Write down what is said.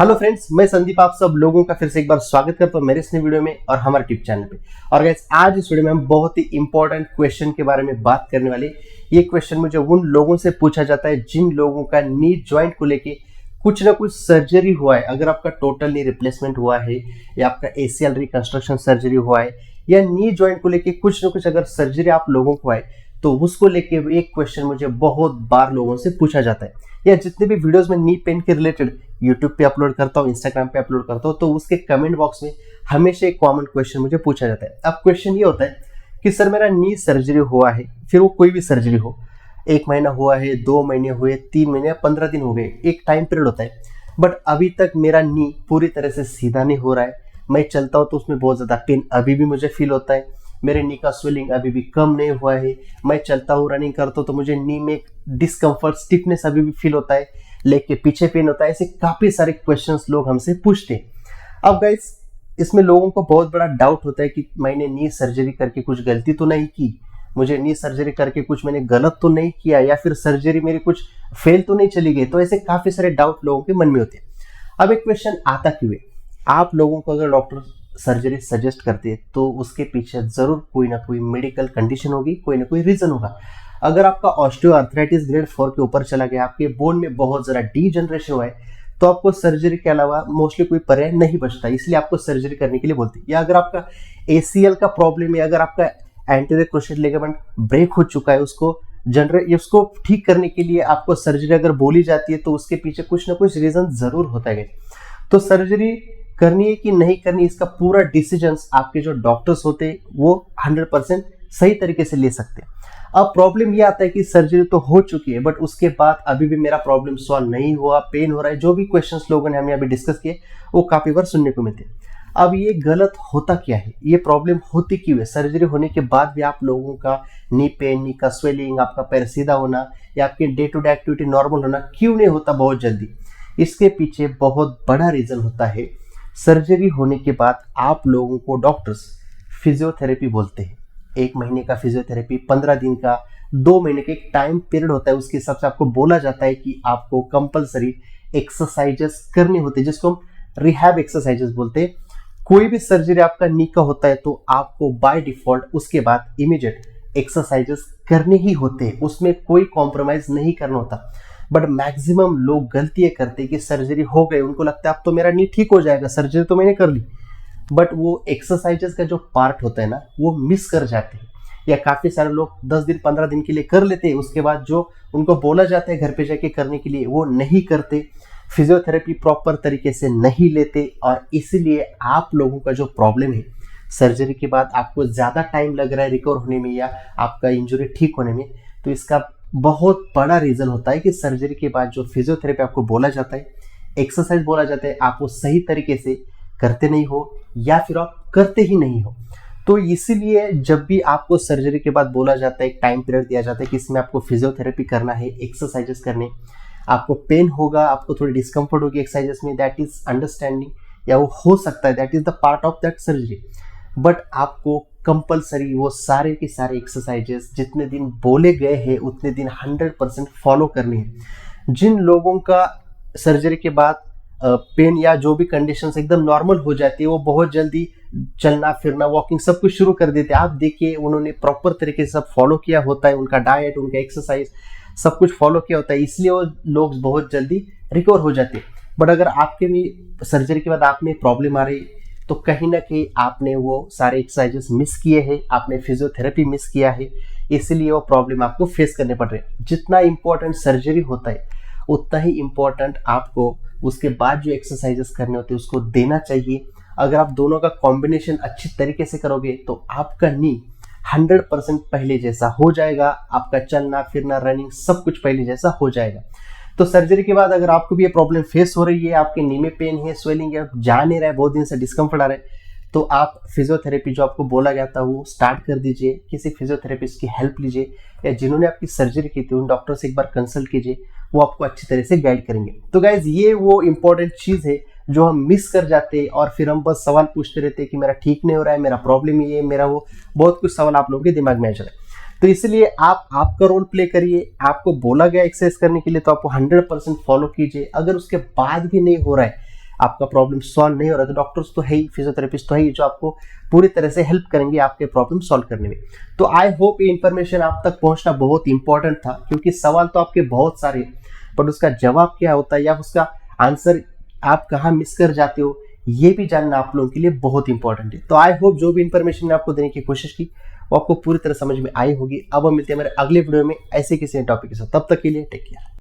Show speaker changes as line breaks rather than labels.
Hello friends, मैं संदीप आप सब लोगों का फिर से एक बार स्वागत करता हूं मेरे इस नए वीडियो में और हमारे यूट्यूब चैनल पे। और गाइस, आज इस वीडियो में हम बहुत ही इंपॉर्टेंट क्वेश्चन के बारे में बात करने वाले। ये क्वेश्चन मुझे उन लोगों से पूछा जाता है जिन लोगों का नी जॉइंट को लेके कुछ ना कुछ सर्जरी हुआ है। अगर आपका टोटल नी रिप्लेसमेंट हुआ है या आपका एसीएल रिकंस्ट्रक्शन सर्जरी हुआ है या नी जॉइंट को लेके कुछ ना कुछ अगर सर्जरी आप लोगों को आए तो उसको लेके एक क्वेश्चन मुझे बहुत बार लोगों से पूछा जाता है। या जितने भी वीडियोस में नी पेन के रिलेटेड यूट्यूब पे अपलोड करता हूँ, इंस्टाग्राम पे अपलोड करता हूँ, तो उसके कमेंट बॉक्स में हमेशा एक कॉमन क्वेश्चन मुझे पूछा जाता है। अब क्वेश्चन ये होता है कि सर मेरा नी सर्जरी हुआ है, फिर वो कोई भी सर्जरी हो, 1 महीना हुआ है, 2 महीने हुए, 3 महीने या 15 दिन हो गए, एक टाइम पीरियड होता है, बट अभी तक मेरा नी पूरी तरह से सीधा नहीं हो रहा है। मैं चलता हूँ तो उसमें बहुत ज्यादा पेन अभी भी मुझे फील होता है, मेरे नी का स्वेलिंग अभी भी कम नहीं हुआ है, मैं चलता हूँ रनिंग करता हूँ तो मुझे नी में डिस्कम्फर्ट स्टिफनेस अभी भी फील होता है, लेग के पीछे पेन होता है। ऐसे काफी सारे क्वेश्चंस लोग हमसे पूछते हैं। अब गाइस, इसमें लोगों को बहुत बड़ा डाउट होता है कि मैंने नी सर्जरी करके कुछ गलती तो नहीं की, मुझे नी सर्जरी करके कुछ मैंने गलत तो नहीं किया, या फिर सर्जरी मेरी कुछ फेल तो नहीं चली गई। तो ऐसे काफी सारे डाउट लोगों के मन में होते हैं। अब एक क्वेश्चन आता क्यों है, आप लोगों को अगर डॉक्टर सर्जरी सजेस्ट करते हैं तो उसके पीछे जरूर कोई ना कोई मेडिकल कंडीशन होगी, कोई ना कोई रीजन होगा। अगर आपका ऑस्टियोआर्थराइटिस ग्रेड 4 के ऊपर चला गया, आपके बोन में बहुत ज्यादा डीजनरेशन हुआ है, तो आपको सर्जरी के अलावा मोस्टली कोई पर्याय नहीं बचता, इसलिए आपको सर्जरी करने के लिए बोलते हैं। या अगर आपका एसीएल का प्रॉब्लम है, अगर आपका एंटीरियर क्रूशिएट लिगामेंट ब्रेक हो चुका है, उसको ठीक करने के लिए आपको सर्जरी अगर बोली जाती है तो उसके पीछे कुछ ना कुछ रीजन जरूर होता है। तो सर्जरी करनी है कि नहीं करनी, इसका पूरा डिसीजन आपके जो डॉक्टर्स होते हैं वो 100% सही तरीके से ले सकते हैं। अब प्रॉब्लम ये आता है कि सर्जरी तो हो चुकी है बट उसके बाद अभी भी मेरा प्रॉब्लम सॉल्व नहीं हुआ, पेन हो रहा है। जो भी क्वेश्चंस लोगों ने हमें अभी डिस्कस किए वो काफी बार सुनने को मिलते हैं। अब ये गलत होता क्या है, ये प्रॉब्लम होती क्यों है, सर्जरी होने के बाद भी आप लोगों का नी पेन, नी का स्वेलिंग, आपका पैर सीधा होना या आपके day to day activity normal होना क्यों नहीं होता बहुत जल्दी? इसके पीछे बहुत बड़ा रीजन होता है, सर्जरी होने के बाद आप लोगों को डॉक्टर्स फिजियोथेरेपी बोलते हैं। 1 महीने का फिजियोथेरेपी, 15 दिन का, 2 महीने का एक टाइम पीरियड होता है। उसके हिसाब से आपको बोला जाता है कि आपको कंपलसरी एक्सरसाइजेस करने होते हैं, जिसको हम रिहैब एक्सरसाइजेस बोलते हैं। कोई भी सर्जरी आपका नी का होता है तो आपको बाय डिफॉल्ट उसके बाद इमीडिएट एक्सरसाइजेस करने ही होते हैं, उसमें कोई कॉम्प्रोमाइज नहीं करना होता। बट मैक्सिमम लोग गलतियां करते हैं कि सर्जरी हो गई, उनको लगता है अब तो मेरा नी ठीक हो जाएगा, सर्जरी तो मैंने कर ली, बट वो एक्सरसाइजेस का जो पार्ट होता है ना वो मिस कर जाते हैं। या काफी सारे लोग 10 दिन 15 दिन के लिए कर लेते हैं, उसके बाद जो उनको बोला जाता है घर पे जाके करने के लिए वो नहीं करते, फिजियोथेरेपी प्रॉपर तरीके से नहीं लेते, और इसीलिए आप लोगों का जो प्रॉब्लम है सर्जरी के बाद आपको ज्यादा टाइम लग रहा है रिकवर होने में या आपका इंजरी ठीक होने में, तो इसका बहुत बड़ा रीजन होता है कि सर्जरी के बाद जो फिजियोथेरेपी आपको बोला जाता है, एक्सरसाइज बोला जाता है, आप वो सही तरीके से करते नहीं हो या फिर आप करते ही नहीं हो। तो इसीलिए जब भी आपको सर्जरी के बाद बोला जाता है, एक टाइम पीरियड दिया जाता है कि इसमें आपको फिजियोथेरेपी करना है, एक्सरसाइजेस करने, आपको पेन होगा, आपको थोड़ी डिस्कम्फर्ट होगी एक्सरसाइजेस में, दैट इज अंडरस्टैंडिंग, या वो हो सकता है, that is the part of that surgery. But आपको कंपलसरी वो सारे के सारे एक्सरसाइजेस जितने दिन बोले गए हैं उतने दिन 100% फॉलो करने हैं। जिन लोगों का सर्जरी के बाद पेन या जो भी कंडीशंस एकदम नॉर्मल हो जाती है, वो बहुत जल्दी चलना फिरना, वॉकिंग सब कुछ शुरू कर देते हैं। आप देखिए, उन्होंने प्रॉपर तरीके से सब फॉलो किया होता है, उनका डाइट, उनका एक्सरसाइज सब कुछ फॉलो किया होता है, इसलिए वो लोग बहुत जल्दी रिकवर हो जाते हैं। बट अगर आपके भी सर्जरी के बाद आप में प्रॉब्लम आ रही तो कहीं ना कहीं आपने वो सारे एक्सरसाइजेस मिस किए हैं, आपने फिजियोथेरेपी मिस किया है, इसलिए वो प्रॉब्लम आपको फेस करने पड़ रहे हैं। जितना इंपॉर्टेंट सर्जरी होता है उतना ही इंपॉर्टेंट आपको उसके बाद जो एक्सरसाइजेस करने होते हैं उसको देना चाहिए। अगर आप दोनों का कॉम्बिनेशन अच्छी तरीके से करोगे तो आपका नी 100% पहले जैसा हो जाएगा, आपका चलना फिरना, रनिंग सब कुछ पहले जैसा हो जाएगा। तो सर्जरी के बाद अगर आपको भी ये प्रॉब्लम फेस हो रही है, आपके नी में पेन है, स्वेलिंग है, जा नहीं रहा है, बहुत दिन से डिस्कम्फर्ट आ रहा है, तो आप फिजियोथेरेपी जो आपको बोला गया था वो स्टार्ट कर दीजिए, किसी फिजियोथेरेपिस्ट की हेल्प लीजिए, या जिन्होंने आपकी सर्जरी की थी उन डॉक्टर से एक बार कंसल्ट कीजिए, वो आपको अच्छी तरह से गाइड करेंगे। तो गाइज, ये वो इंपॉर्टेंट चीज है जो हम मिस कर जाते हैं और फिर हम बस सवाल पूछते रहते हैं कि मेरा ठीक नहीं हो रहा है, मेरा प्रॉब्लम ये है, मेरा वो, बहुत कुछ सवाल आप लोगों के दिमाग में आ जाए। तो इसलिए आप आपका रोल प्ले करिए, आपको बोला गया एक्सरसाइज करने के लिए तो आपको 100% फॉलो कीजिए। अगर उसके बाद भी नहीं हो रहा है, आपका प्रॉब्लम सॉल्व नहीं हो रहा, तो डॉक्टर्स तो है ही, फिजियोथेरेपिस्ट तो है ही, जो आपको पूरी तरह से हेल्प करेंगे आपके प्रॉब्लम सॉल्व करने में। तो आई होप ये इन्फॉर्मेशन आप तक पहुंचना बहुत इंपॉर्टेंट था, क्योंकि सवाल तो आपके बहुत सारे, बट उसका जवाब क्या होता है या उसका आंसर आप कहाँ मिस कर जाते हो, ये भी जानना आप लोगों के लिए बहुत इंपॉर्टेंट है। तो आई होप जो भी इन्फॉर्मेशन मैंने आपको देने की कोशिश की वो आपको पूरी तरह समझ में आई होगी। अब हम मिलते हैं मेरे अगले वीडियो में ऐसे किसी टॉपिक के साथ, तब तक के लिए टेक केयर।